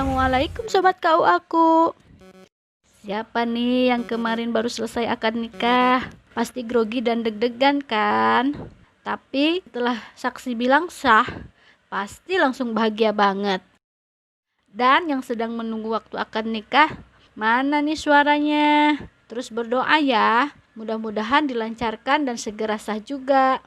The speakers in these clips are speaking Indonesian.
Assalamualaikum Sobat KU aku. Siapa nih yang kemarin baru selesai akad nikah? Pasti grogi dan deg-degan kan? Tapi setelah saksi bilang sah, pasti langsung bahagia banget. Dan yang sedang menunggu waktu akad nikah, mana nih suaranya? Terus berdoa ya, mudah-mudahan dilancarkan dan segera sah juga.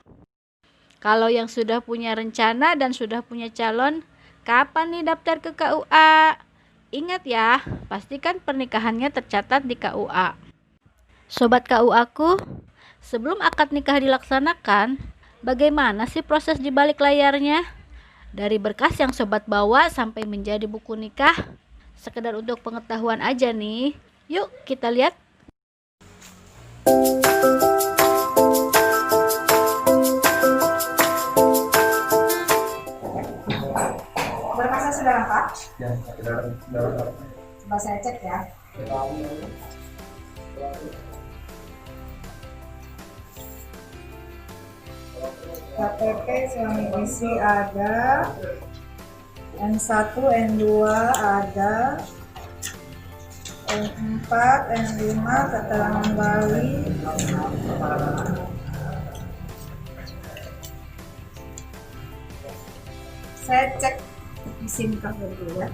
Kalau yang sudah punya rencana dan sudah punya calon, kapan nih daftar ke KUA? Ingat ya, pastikan pernikahannya tercatat di KUA. Sobat KU aku, sebelum akad nikah dilaksanakan, bagaimana sih proses di balik layarnya? Dari berkas yang sobat bawa sampai menjadi buku nikah, sekedar untuk pengetahuan aja nih. Yuk kita lihat. Berkasnya sudah lengkap? Ya, sudah lengkap. Coba saya cek ya. KTP suami istri ada, N1, N2 ada, N4, N5 keterangan Bali. Saya cek di SIM card dulu ya.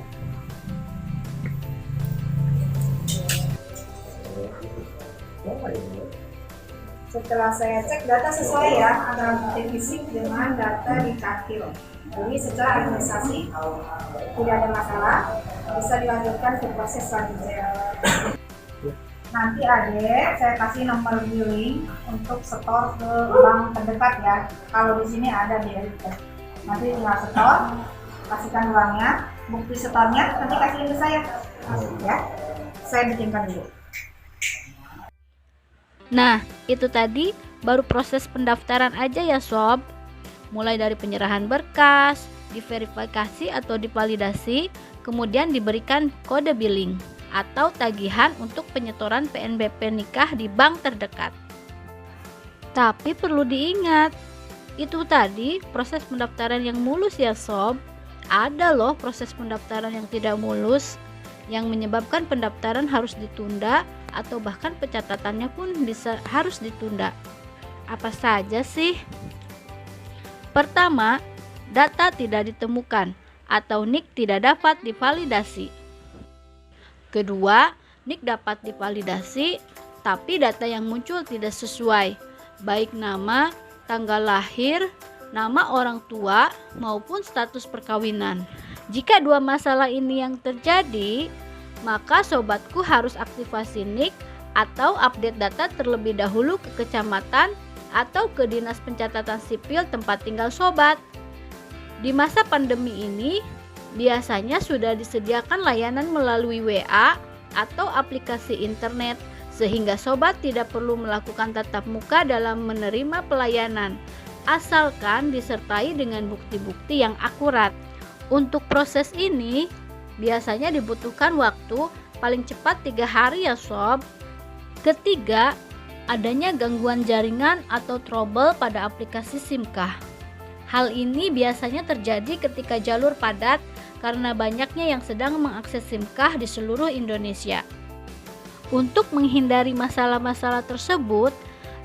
Setelah saya cek data sesuai ya antara bukti fisik dengan data di Kakil. Jadi secara administrasi tidak ada masalah, bisa dilanjutkan ke proses selanjutnya. Nanti adek saya kasih nomor billing untuk setor ke bank terdekat ya. Kalau di sini ada BRI. Nanti tinggal setor, kasihkan uangnya, bukti setornya nanti kasihin ke saya ya. Saya bikinkan dulu. Nah, itu tadi baru proses pendaftaran aja ya sob. Mulai dari penyerahan berkas, diverifikasi atau divalidasi, kemudian diberikan kode billing atau tagihan untuk penyetoran PNBP nikah di bank terdekat. Tapi perlu diingat, itu tadi proses pendaftaran yang mulus ya sob. Ada loh proses pendaftaran yang tidak mulus, yang menyebabkan pendaftaran harus ditunda atau bahkan pencatatannya pun harus ditunda. Apa saja sih? Pertama, data tidak ditemukan atau NIK tidak dapat divalidasi. Kedua, NIK dapat divalidasi tapi data yang muncul tidak sesuai, baik nama, tanggal lahir, nama orang tua maupun status perkawinan. Jika dua masalah ini yang terjadi, maka sobatku harus aktifasi NIK atau update data terlebih dahulu ke kecamatan atau ke Dinas Pencatatan Sipil tempat tinggal sobat. Di masa pandemi ini, biasanya sudah disediakan layanan melalui WA atau aplikasi internet, sehingga sobat tidak perlu melakukan tatap muka dalam menerima pelayanan, asalkan disertai dengan bukti-bukti yang akurat. Untuk proses ini, biasanya dibutuhkan waktu paling cepat 3 hari ya sob. Ketiga, adanya gangguan jaringan atau trouble pada aplikasi SIMKAH. Hal ini biasanya terjadi ketika jalur padat karena banyaknya yang sedang mengakses SIMKAH di seluruh Indonesia. Untuk menghindari masalah-masalah tersebut,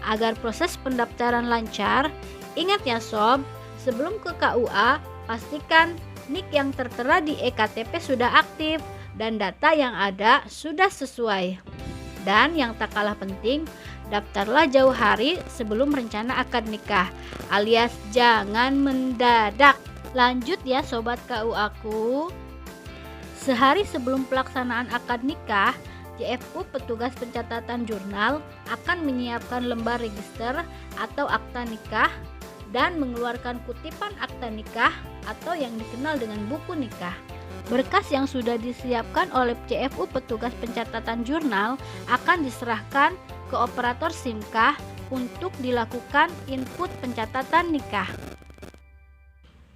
agar proses pendaftaran lancar, ingat ya sob, sebelum ke KUA, pastikan NIK yang tertera di eKTP sudah aktif dan data yang ada sudah sesuai. Dan yang tak kalah penting, daftarlah jauh hari sebelum rencana akad nikah, alias jangan mendadak. Lanjut ya sobat KU aku. Sehari sebelum pelaksanaan akad nikah, JFU petugas pencatatan jurnal akan menyiapkan lembar register atau akta nikah dan mengeluarkan kutipan akta nikah atau yang dikenal dengan buku nikah. Berkas yang sudah disiapkan oleh CFU petugas pencatatan jurnal akan diserahkan ke operator SIMKAH untuk dilakukan input pencatatan nikah.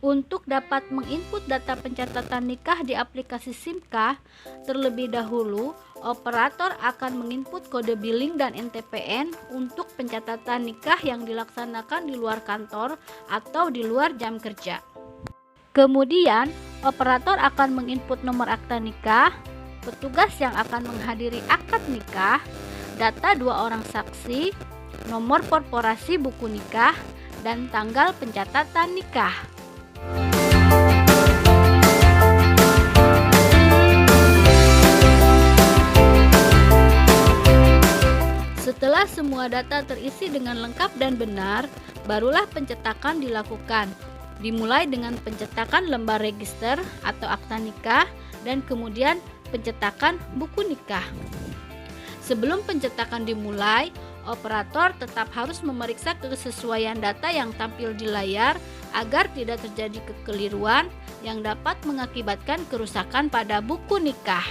Untuk dapat menginput data pencatatan nikah di aplikasi SIMKAH, terlebih dahulu operator akan menginput kode billing dan NTPN untuk pencatatan nikah yang dilaksanakan di luar kantor atau di luar jam kerja. Kemudian, operator akan menginput nomor akta nikah, petugas yang akan menghadiri akad nikah, data 2 orang saksi, nomor korporasi buku nikah, dan tanggal pencatatan nikah. Setelah semua data terisi dengan lengkap dan benar, barulah pencetakan dilakukan. Dimulai dengan pencetakan lembar register atau akta nikah dan kemudian pencetakan buku nikah. Sebelum pencetakan dimulai, operator tetap harus memeriksa kesesuaian data yang tampil di layar agar tidak terjadi kekeliruan yang dapat mengakibatkan kerusakan pada buku nikah.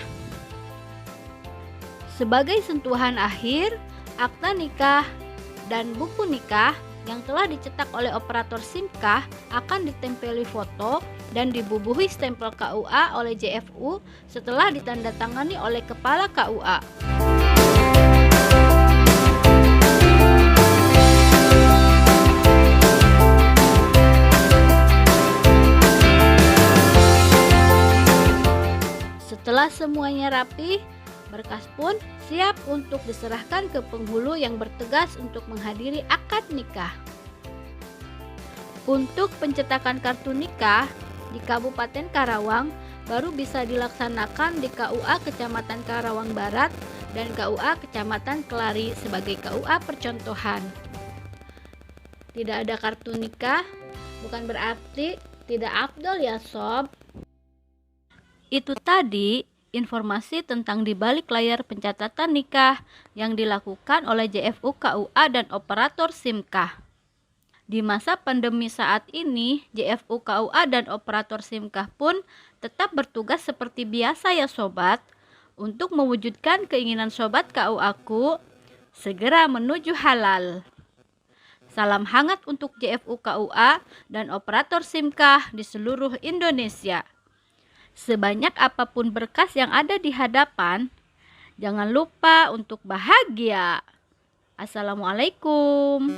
Sebagai sentuhan akhir, akta nikah dan buku nikah yang telah dicetak oleh operator SIM-KAH akan ditempeli foto dan dibubuhi stempel KUA oleh JFU setelah ditandatangani oleh Kepala KUA. Setelah semuanya rapi, berkas pun siap untuk diserahkan ke penghulu yang bertugas untuk menghadiri akad nikah. Untuk pencetakan kartu nikah di Kabupaten Karawang baru bisa dilaksanakan di KUA Kecamatan Karawang Barat dan KUA Kecamatan Kelari sebagai KUA percontohan. Tidak ada kartu nikah bukan berarti tidak afdol ya sob. Itu tadi informasi tentang di balik layar pencatatan nikah yang dilakukan oleh JFU KUA dan operator SIM-KAH. Di masa pandemi saat ini, JFU KUA dan operator SIM-KAH pun tetap bertugas seperti biasa ya sobat, untuk mewujudkan keinginan sobat KUA-ku segera menuju halal. Salam hangat untuk JFU KUA dan operator SIM-KAH di seluruh Indonesia. Sebanyak apapun berkas yang ada di hadapan, jangan lupa untuk bahagia. Assalamualaikum.